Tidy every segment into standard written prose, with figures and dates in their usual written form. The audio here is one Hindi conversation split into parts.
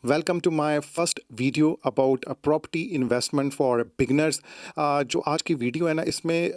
Welcome to my first video about a property investment for beginners। जो आज की वीडियो है ना इसमें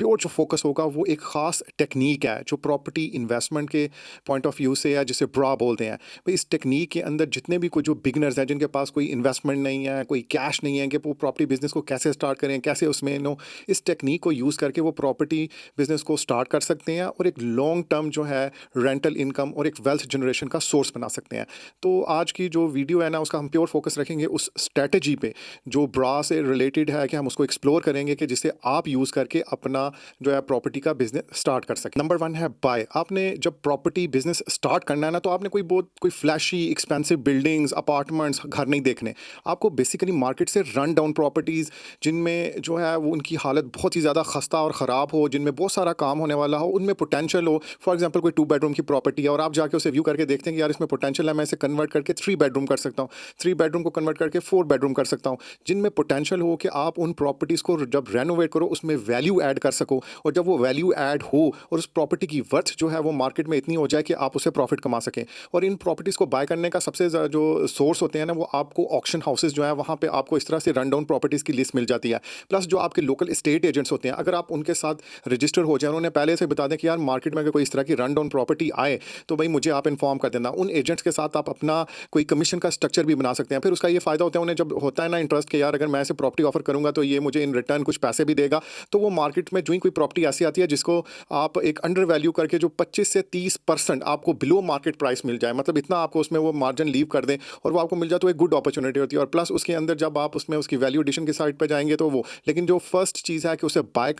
प्योर जो फोकस होगा वो एक ख़ास टेक्निक है जो प्रॉपर्टी इन्वेस्टमेंट के पॉइंट ऑफ व्यू से है जिसे ब्रा बोलते हैं। भाई इस टेक्निक के अंदर जितने भी कोई जो बिगिनर्स हैं जिनके पास कोई इन्वेस्टमेंट नहीं है, कोई कैश नहीं है कि वो प्रॉपर्टी बिजनेस को कैसे स्टार्ट करें, कैसे उसमें इस टेक्निक को यूज़ करके वो प्रॉपर्टी बिजनेस को स्टार्ट कर सकते हैं और एक लॉन्ग टर्म जो है रेंटल इनकम और एक वेल्थ जनरेशन का सोर्स बना सकते हैं। तो आज की जो वीडियो है ना उसका हम प्योर फोकस रखेंगे उस स्ट्रेटजी पे जो ब्रा से रिलेटेड है कि हम उसको एक्सप्लोर करेंगे कि जिसे आप यूज़ करके अपना जो है प्रॉपर्टी का बिजनेस स्टार्ट कर सकें। नंबर वन है बाय। आपने जब प्रॉपर्टी बिजनेस स्टार्ट करना है ना तो आपने कोई फ्लैशी एक्सपेंसिव बिल्डिंग्स अपार्टमेंट्स घर नहीं देखने। आपको बेसिकली मार्केट से रन डाउन प्रॉपर्टीज़ जिनमें जो है वो उनकी हालत बहुत ही ज़्यादा खस्ता और ख़राब हो, जिनमें बहुत सारा काम होने वाला हो, उनमें पोटेंशियल हो। फॉर एग्जाम्पल कोई 2 बेडरूम की प्रॉपर्टी है और आप जाके उसे व्यू करके देखते हैं कि यार इसमें पोटेंशियल है, मैं इसे कन्वर्ट करके 3 बेडरूम कर सकता हूँ, 3 बेडरूम को कन्वर्ट करके 4 बेडरूम कर सकता हूँ। जिनमें पोटेंशियल हो कि आप उन प्रॉपर्टीज़ को जब रेनोवेट करो उसमें वैल्यू ऐड कर सको, और जब वो वैल्यू ऐड हो और उस प्रॉपर्टी की वर्थ जो है वो मार्केट में इतनी हो जाए कि आप उसे प्रॉफिट कमा सकें। और इन प्रॉपर्टीज़ को बाय करने का सबसे जो सोर्स होते हैं ना वो आपको ऑक्शन हाउसेस जो है वहाँ पे आपको इस तरह से रन डाउन प्रॉपर्टीज़ की लिस्ट मिल जाती है। प्लस जो आपके लोकल स्टेट एजेंट्स होते हैं, अगर आप उनके साथ रजिस्टर हो जाए, उन्होंने पहले से बता दें कि यार मार्केट में अगर कोई इस तरह की रन डाउन प्रॉपर्टी आए तो भाई मुझे आप इन्फॉर्म कर देना। उन एजेंट्स के साथ आप अपना कोई कमीशन का स्ट्रक्चर भी बना सकते हैं। फिर उसका ये फ़ायदा होता है उन्हें, जब होता है ना इंटरेस्ट कि यार अगर मैं ऐसे प्रॉपर्टी ऑफर करूँगा तो ये मुझे इन रिटर्न कुछ पैसे भी देगा। तो वो मार्केट में जो ही कोई प्रॉपर्टी ऐसी आती है जिसको आप एक अंडर वैल्यू करके जो 25 से 30% आपको बिलो मार्केट प्राइस मिल जाए, मतलब इतना आपको उसमें वो मार्जिन लीव कर दें और वो आपको मिल जाए, तो एक गुड अपॉर्चुनिटी होती है। और प्लस उसके अंदर जब आप उसमें उसकी वैल्यू एडिशन की साइड पे जाएंगे तो वो, लेकिन जो फर्स्ट चीज़ है कि उसे बाय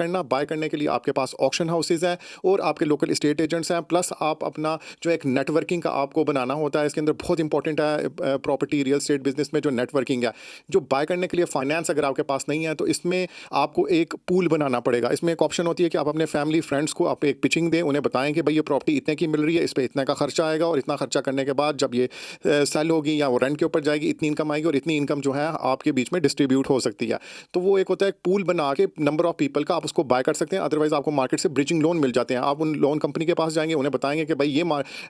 करने के लिए आपके पास ऑक्शन हाउसेज हैं और आपके लोकल स्टेट एजेंट्स हैं। प्लस आप अपना जो एक नेटवर्किंग का आपको बनाना होता है, इसके अंदर बहुत इंपॉर्टेंट है प्रॉपर्टी रियल एस्टेट बिजनेस में जो नेटवर्किंग है। जो बाय करने के लिए फाइनेंस अगर आपके पास नहीं है तो इसमें आपको एक पूल बनाना पड़ेगा। इसमें एक ऑप्शन होती है कि आप अपने फैमिली फ्रेंड्स को आप एक पिचिंग दें, उन्हें बताएं कि भाई ये प्रॉपर्टी इतने की मिल रही है, इस पे इतना का खर्चा आएगा और इतना खर्चा करने के बाद जब ये सेल होगी या वो रेंट के ऊपर जाएगी इतनी इनकम आएगी और इतनी इनकम जो है आपके बीच में डिस्ट्रीब्यूट हो सकती है। तो वो एक होता है पूल बना के नंबर ऑफ पीपल का आप उसको बाय कर सकते हैं। अदरवाइज आपको मार्केट से ब्रिजिंग लोन मिल जाते हैं। आप उन लोन कंपनी के पास जाएंगे, उन्हें बताएंगे कि भाई ये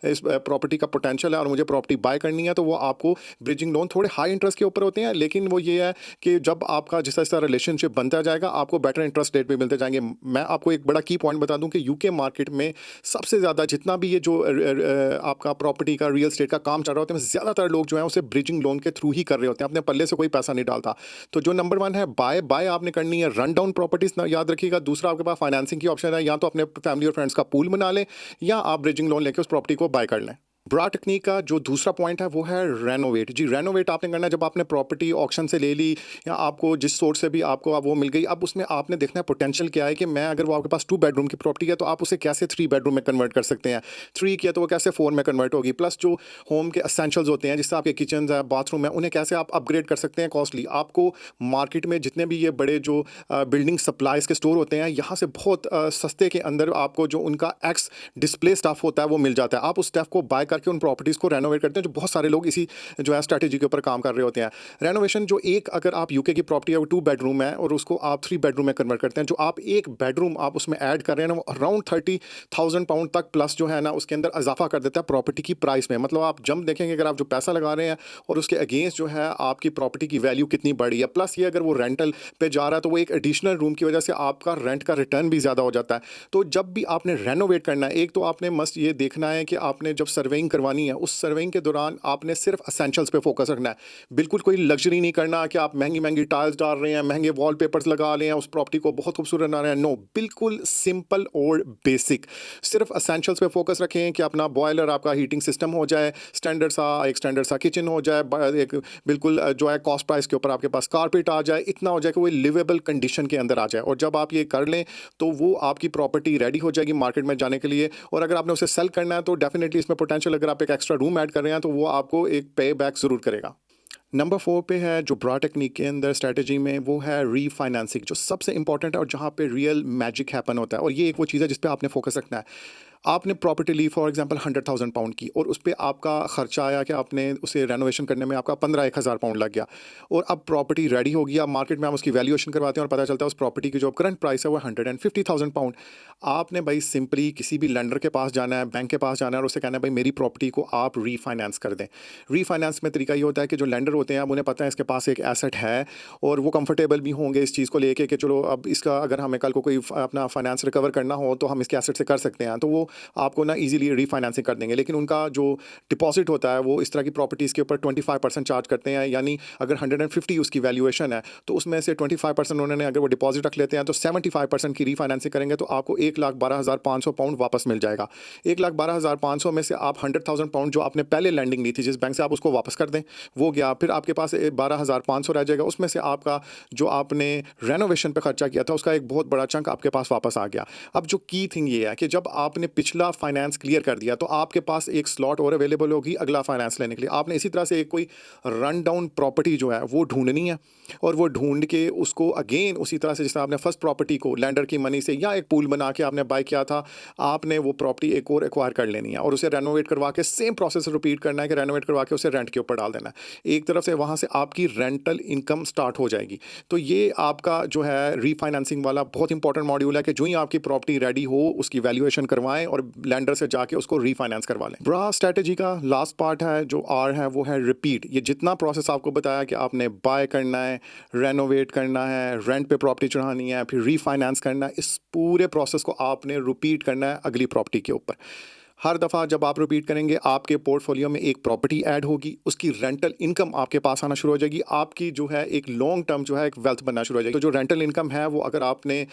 इस प्रॉपर्टी का पोटेंशियल है और मुझे प्रॉपर्टी बाय करनी है, तो वो आपको ब्रिजिंग लोन थोड़े हाई इंटरेस्ट के ऊपर होते हैं, लेकिन वो ये है कि जब आपका जिस तरह रिलेशनशिप बनता जाएगा आपको बेटर इंटरेस्ट रेट भी मिलते जाएंगे। मैं आपको एक बड़ा की पॉइंट बता दूं कि यूके मार्केट में सबसे ज़्यादा जितना भी ये जो आपका प्रॉपर्टी का रियल एस्टेट का काम चल रहा होता है, ज़्यादातर लोग जो है उसे ब्रिजिंग लोन के थ्रू ही कर रहे होते हैं, अपने पल्ले से कोई पैसा नहीं डालता। तो जो नंबर वन है बाय बाय आपने करनी है रन डाउन प्रॉपर्टीज़ ना, याद रखिएगा। दूसरा आपके पास फाइनेंसिंग की ऑप्शन है, या तो अपने फैमिली और फ्रेंड्स का पूल बना लें या आप ब्रिजिंग लोन लेके उस प्रॉपर्टी को बाय कर लें। ब्रा टेक्निक का जो दूसरा पॉइंट है वो है रेनोवेट। जी, रेनोवेट आपने करना है जब आपने प्रॉपर्टी ऑक्शन से ले ली या आपको जिस सोर्स से भी आपको अब वो मिल गई, अब उसमें आपने देखना है पोटेंशियल क्या है कि मैं अगर वो आपके पास 2 बेडरूम की प्रॉपर्टी है तो आप उसे कैसे 3 बेडरूम में कन्वर्ट कर सकते हैं, 3 किया तो वो कैसे 4 में कन्वर्ट होगी। प्लस जो होम के एसेंशियल्स होते हैं जिससे आपके किचन है बाथरूम है उन्हें कैसे आप अपग्रेड कर सकते हैं कॉस्टली। आपको मार्केट में जितने भी ये बड़े जो बिल्डिंग सप्लाईज के स्टोर होते हैं यहाँ से बहुत सस्ते के अंदर आपको जो उनका एक्स डिस्प्ले स्टफ होता है वो मिल जाता है। आप उस स्टफ को बाय करके उन प्रॉपर्टीज़ को रेनोवेट करते हैं, जो बहुत सारे लोग इसी जो है स्ट्रैटेजी के ऊपर काम कर रहे होते हैं। रेनोवेशन जो एक अगर आप यूके की प्रॉपर्टी है वो 2 बेडरूम है और उसको आप 3 बेडरूम में कन्वर्ट करते हैं, जो आप 1 बेडरूम आप उसमें ऐड कर रहे हैं ना वो अराउंड 30,000 पाउंड तक प्लस जो है ना उसके अंदर इजाफा कर देता है प्रॉपर्टी की प्राइस में। मतलब आप जब देखेंगे अगर आप जो पैसा लगा रहे हैं और उसके अगेंस्ट जो है आपकी प्रॉपर्टी की वैल्यू कितनी बढ़ी है, प्लस ये अगर वो रेंटल पे जा रहा है तो वो एक एडिशनल रूम की वजह से आपका रेंट का रिटर्न भी ज़्यादा हो जाता है। तो जब भी आपने रेनोवेट करना है, एक तो आपने मस्ट ये देखना है कि आपने जब सर्वेइंग करवानी है उस सर्वेइंग के दौरान आपने सिर्फ एसेंशियल्स पे फोकस रखना है। बिल्कुल कोई लग्जरी नहीं करना कि आप महंगी महंगी टाइल्स डाल रहे हैं, महंगे वॉलपेपर्स लगा रहे हैं, उस प्रॉपर्टी को बहुत खूबसूरत बना रहे हैं। नो, बिल्कुल सिंपल और बेसिक, सिर्फ एसेंशियल्स पे फोकस रखें कि अपना बॉयलर आपका हीटिंग सिस्टम हो जाए, एक स्टैंडर्ड सा किचन हो जाए, एक बिल्कुल जो है कॉस्ट प्राइस के ऊपर आपके पास कारपेट आ जाए, इतना हो जाए कि वो लिवेबल कंडीशन के अंदर आ जाए। और जब आप ये कर लें तो वो आपकी प्रॉपर्टी रेडी हो जाएगी मार्केट में जाने के लिए। और अगर आपने उसे सेल करना है तो डेफिनेटली इसमें पोटेंशियल, अगर आप एक एक्स्ट्रा रूम ऐड कर रहे हैं तो वो आपको एक पे बैक ज़रूर करेगा। नंबर 4 पे है जो ब्रा टेक्निक के अंदर स्ट्रैटेजी में वो है रीफाइनेंसिंग, जो सबसे इंपॉर्टेंट है और जहाँ पे रियल मैजिक हैपन होता है। और ये एक वो चीज़ है जिस पे आपने फोकस रखना है। आपने प्रॉपर्टी ली फॉर एग्जांपल 100,000 पाउंड की और उस पे आपका खर्चा आया कि आपने उसे रेनोवेशन करने में आपका 15-1,000 पाउंड लग गया और अब प्रॉपर्टी रेडी हो गई। अब मार्केट में हम उसकी वैल्यूएशन करवाते हैं और पता चलता है उस प्रॉपर्टी की जो करंट प्राइस है वो 150,000 पाउंड। आपने भाई सिंपली किसी भी लेंडर के पास जाना है, बैंक के पास जाना है और उससे कहना है भाई मेरी प्रॉपर्टी को आप रीफाइनेंस कर दें। रीफाइनेंस में तरीका ये होता है कि जो लेंडर होते हैं अब उन्हें पता है इसके पास एक एसेट है और वो कंफर्टेबल भी होंगे इस चीज़ को लेके कि चलो अब इसका अगर हमें कल को कोई अपना फाइनेंस रिकवर करना हो तो हम इसके एसेट से कर सकते हैं, तो वो आपको ना इजीली रीफाइनेंसिंग कर देंगे। लेकिन उनका जो डिपॉजिट होता है वो इस तरह की प्रॉपर्टीज़ के ऊपर 25% चार्ज करते हैं, यानी अगर 150 उसकी वैल्यूएशन है तो उसमें से 25% उन्होंने अगर वो डिपॉजिट रख लेते हैं तो 75% की रीफाइनेंसिंग करेंगे तो आपको 1,12,500 पाउंड वापस मिल जाएगा। 1,12,500 में से आप 100,000 पाउंड जो आपने पहले लैंडिंग ली थी जिस बैंक से, आप उसको वापस कर दें, वो गया। फिर आपके पास 12,500 रह जाएगा। उसमें से आपका जो आपने रेनोवेशन पे खर्चा किया था उसका एक बहुत बड़ा चंक आपके पास वापस आ गया। अब जो की थिंग ये है कि जब आपने पिछला फाइनेंस क्लियर कर दिया तो आपके पास एक स्लॉट और अवेलेबल होगी अगला फाइनेंस लेने के लिए। आपने इसी तरह से एक कोई रन डाउन प्रॉपर्टी जो है वो ढूंढनी है और वो ढूंढ के उसको अगेन उसी तरह से जिस तरह आपने फर्स्ट प्रॉपर्टी को लेंडर की मनी से या एक पूल बना के आपने बाय किया था, आपने वो प्रॉपर्टी एक और एक्वायर कर लेनी है और उसे रेनोवेट करवा के सेम प्रोसेस रिपीट करना है कि रेनोवेट करवा के उसे रेंट के ऊपर डाल देना है। एक तरफ से वहाँ से आपकी रेंटल इनकम स्टार्ट हो जाएगी। तो ये आपका जो है रीफाइनेंसिंग वाला बहुत इंपॉर्टेंट मॉड्यूल है कि जो ही आपकी प्रॉपर्टी रेडी हो उसकी वैल्यूएशन करवाएं और लेंडर से जाके उसको रीफाइनेंस करवा लें। ब्रा स्ट्रेटजी का लास्ट पार्ट है जो आर है वो है रिपीट। ये जितना प्रोसेस आपको बताया कि आपने बाय करना है, रेनोवेट करना है, रेंट पे प्रॉपर्टी चढ़ानी है, फिर रीफाइनेंस करना है, इस पूरे प्रोसेस को आपने रिपीट करना है अगली प्रॉपर्टी के ऊपर। हर दफ़ा जब आप रिपीट करेंगे आपके पोर्टफोलियो में एक प्रॉपर्टी ऐड होगी, उसकी रेंटल इनकम आपके पास आना शुरू हो जाएगी। आपकी जो है एक लॉन्ग टर्म जो है एक वेल्थ बनना शुरू हो जाएगी। तो जो रेंटल इनकम है वो अगर आपने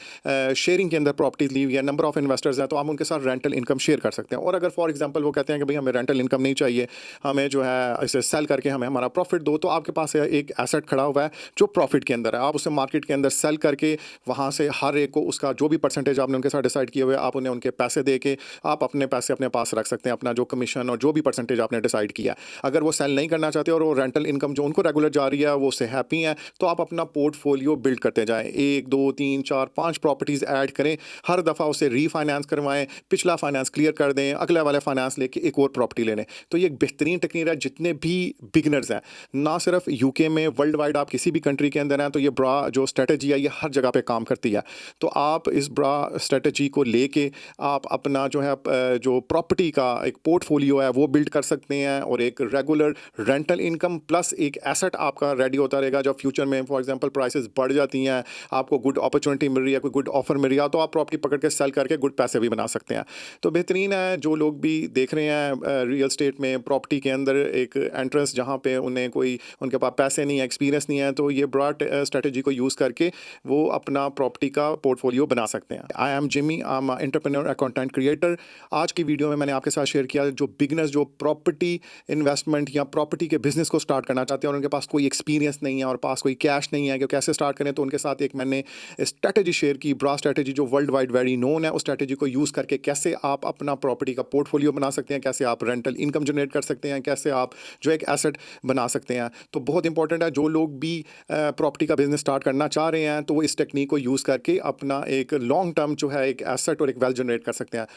शेयरिंग के अंदर प्रॉपर्टीज ली हुई है, नंबर ऑफ इन्वेस्टर्स हैं, तो आप उनके साथ रेंटल इनकम शेयर कर सकते हैं। और अगर फॉर एग्जाम्पल वो कहते हैं कि भाई हमें रेंटल इनकम नहीं चाहिए, हमें जो है इसे सेल करके हमें हमारा प्रॉफिट दो, तो आपके पास एक एसेट खड़ा हुआ है जो प्रॉफिट के अंदर है। आप उसे मार्केट के अंदर सेल करके वहाँ से हर एक को उसका जो भी परसेंटेज आपने उनके साथ डिसाइड किए हुए आप उन्हें उनके पैसे दे के आप अपने पैसे अपने पास रख सकते हैं, अपना जो कमीशन और जो भी परसेंटेज आपने डिसाइड किया। अगर वो सेल नहीं करना चाहते और वो रेंटल इनकम जो उनको रेगुलर जा रही है वो उससे हैप्पी हैं, तो आप अपना पोर्टफोलियो बिल्ड करते जाएं। 1 2 3 4 5 प्रॉपर्टीज़ ऐड करें, हर दफ़ा उसे रीफाइनेंस करवाएं, पिछला फाइनेंस क्लियर कर दें, अगले वाले फाइनेंस लेके एक और प्रॉपर्टी ले लें। तो ये एक बेहतरीन टेक्निक है। जितने भी बिगनर्स हैं, ना सिर्फ यूके में, वर्ल्ड वाइड आप किसी भी कंट्री के अंदर हैं, तो ये ब्रा जो स्ट्रेटजी है ये हर जगह पे काम करती है। तो आप इस ब्रा स्ट्रेटजी को लेके आप अपना जो है जो प्रॉपर्टी का एक पोर्टफोलियो है वो बिल्ड कर सकते हैं और एक रेगुलर रेंटल इनकम प्लस एक एसेट आपका रेडी होता रहेगा। जब फ्यूचर में फॉर एग्जांपल प्राइसेस बढ़ जाती हैं, आपको गुड अपॉर्चुनिटी मिल रही है, कोई गुड ऑफर मिल रहा है, तो आप प्रॉपर्टी पकड़ के सेल करके गुड पैसे भी बना सकते हैं। तो बेहतरीन है जो लोग भी देख रहे हैं रियल स्टेट में प्रॉपर्टी के अंदर एक एंट्रेंस जहाँ पे उन्हें कोई उनके पास पैसे नहीं है, एक्सपीरियंस नहीं है, तो ये ब्रॉड स्ट्रेटजी को यूज़ करके वो अपना प्रॉपर्टी का पोर्टफोलियो बना सकते हैं। I am Jimmy, I am entrepreneur, content creator. आज की वीडियो में मैंने आपके साथ शेयर किया जो बिगनर्स जो प्रॉपर्टी इन्वेस्टमेंट या प्रॉपर्टी के बिजनेस को स्टार्ट करना चाहते हैं और उनके पास कोई एक्सपीरियंस नहीं है और पास कोई कैश नहीं है कि कैसे स्टार्ट करें, तो उनके साथ एक मैंने स्ट्रेटजी शेयर की, ब्रा स्ट्रेटजी, जो वर्ल्ड वाइड वेरी नोन है। उस स्ट्रेटजी को यूज़ करके कैसे आप अपना प्रॉपर्टी का पोर्टफोलियो बना सकते हैं, कैसे आप रेंटल इनकम जनरेट कर सकते हैं, कैसे आप जो एक एसेट बना सकते हैं। तो बहुत इंपॉर्टेंट है जो लोग भी प्रॉपर्टी का बिजनेस स्टार्ट करना चाह रहे हैं तो वो इस टेक्निक को यूज़ करके अपना एक लॉन्ग टर्म जो है एक एसेट और एक वेल्थ जनरेट कर सकते हैं।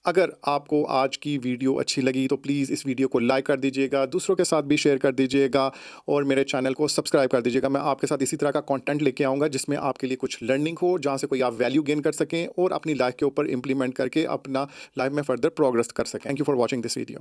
अगर आपको आज की वीडियो अच्छी लगी तो प्लीज़ इस वीडियो को लाइक कर दीजिएगा, दूसरों के साथ भी शेयर कर दीजिएगा और मेरे चैनल को सब्सक्राइब कर दीजिएगा। मैं आपके साथ इसी तरह का कंटेंट लेके आऊँगा जिसमें आपके लिए कुछ लर्निंग हो, जहाँ से कोई आप वैल्यू गेन कर सकें और अपनी लाइफ के ऊपर इंप्लीमेंट करके अपना लाइफ में फर्दर प्रोग्रेस कर सकें। Thank you for watching this video.